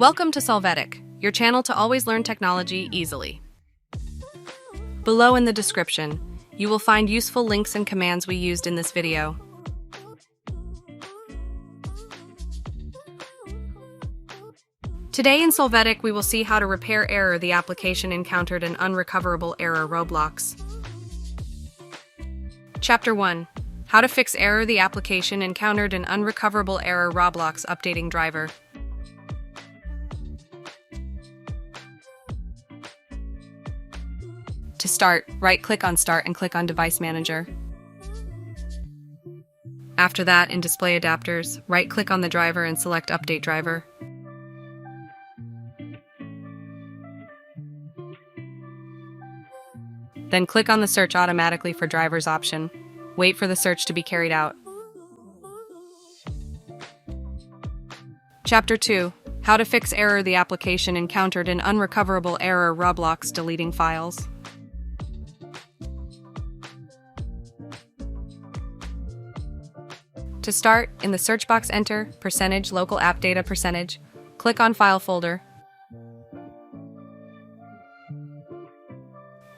Welcome to Solvetic, your channel to always learn technology easily. Below in the description, you will find useful links and commands we used in this video. Today in Solvetic, we will see how to repair error the application encountered an unrecoverable error Roblox. Chapter 1. How to fix error the application encountered an unrecoverable error Roblox updating driver. To start, right-click on Start and click on Device Manager. After that, in Display Adapters, right-click on the driver and select Update Driver. Then click on the Search Automatically for Drivers option. Wait for the search to be carried out. Chapter 2. How to fix error the application encountered an unrecoverable error Roblox deleting files. To start, in the search box enter %localappdata %. Click on File folder.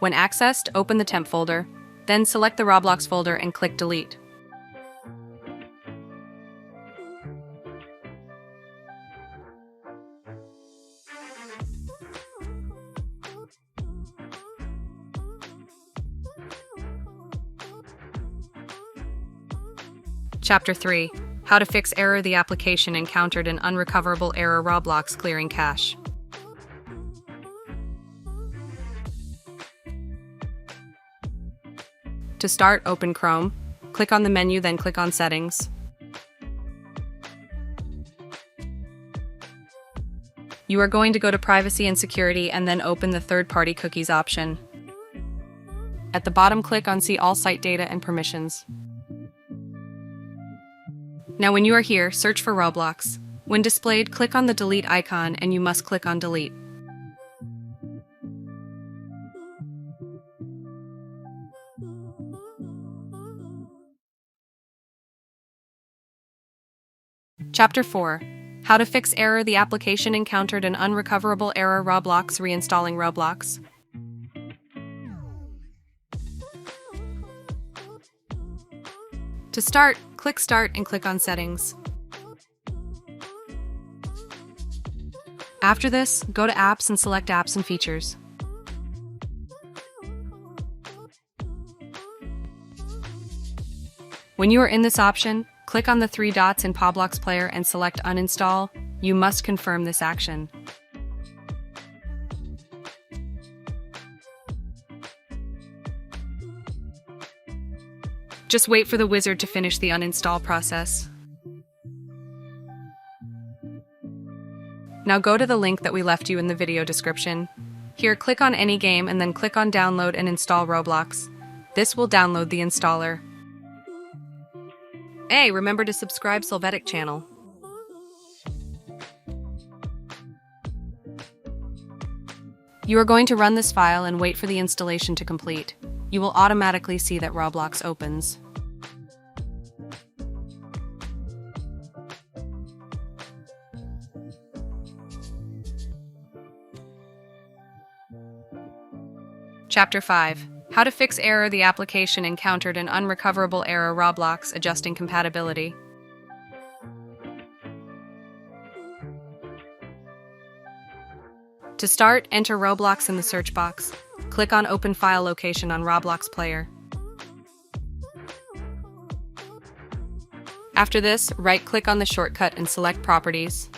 When accessed, open the temp folder, then select the Roblox folder and click Delete. Chapter 3. How to fix error the application encountered an unrecoverable error Roblox clearing cache. To start, open Chrome. Click on the menu, then click on Settings. You are going to go to Privacy and Security and then open the Third-Party Cookies option. At the bottom, click on See All Site Data and Permissions. Now when you are here, search for Roblox. When displayed, click on the Delete icon and you must click on Delete. Chapter 4. How to fix error the application encountered an unrecoverable error Roblox reinstalling Roblox. To start, click Start and click on Settings. After this, go to Apps and select Apps and Features. When you are in this option, click on the three dots in Roblox Player and select Uninstall. You must confirm this action. Just wait for the wizard to finish the uninstall process. Now go to the link that we left you in the video description. Here, click on any game and then click on Download and Install Roblox. This will download the installer. Hey, remember to subscribe Solvetic channel. You are going to run this file and wait for the installation to complete. You will automatically see that Roblox opens. Chapter 5. How to fix error the application encountered an unrecoverable error Roblox adjusting compatibility. To start, enter Roblox in the search box. Click on Open File Location on Roblox Player. After this, right-click on the shortcut and select Properties.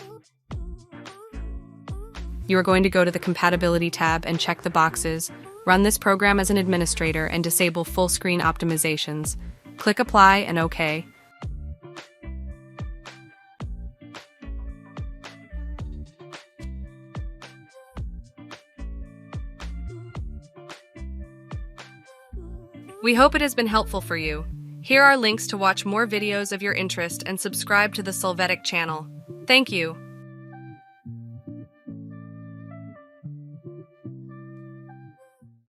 You are going to go to the Compatibility tab and check the boxes. Run this program as an administrator and disable full screen optimizations. Click Apply and OK. We hope it has been helpful for you. Here are links to watch more videos of your interest and subscribe to the Solvetic channel. Thank you.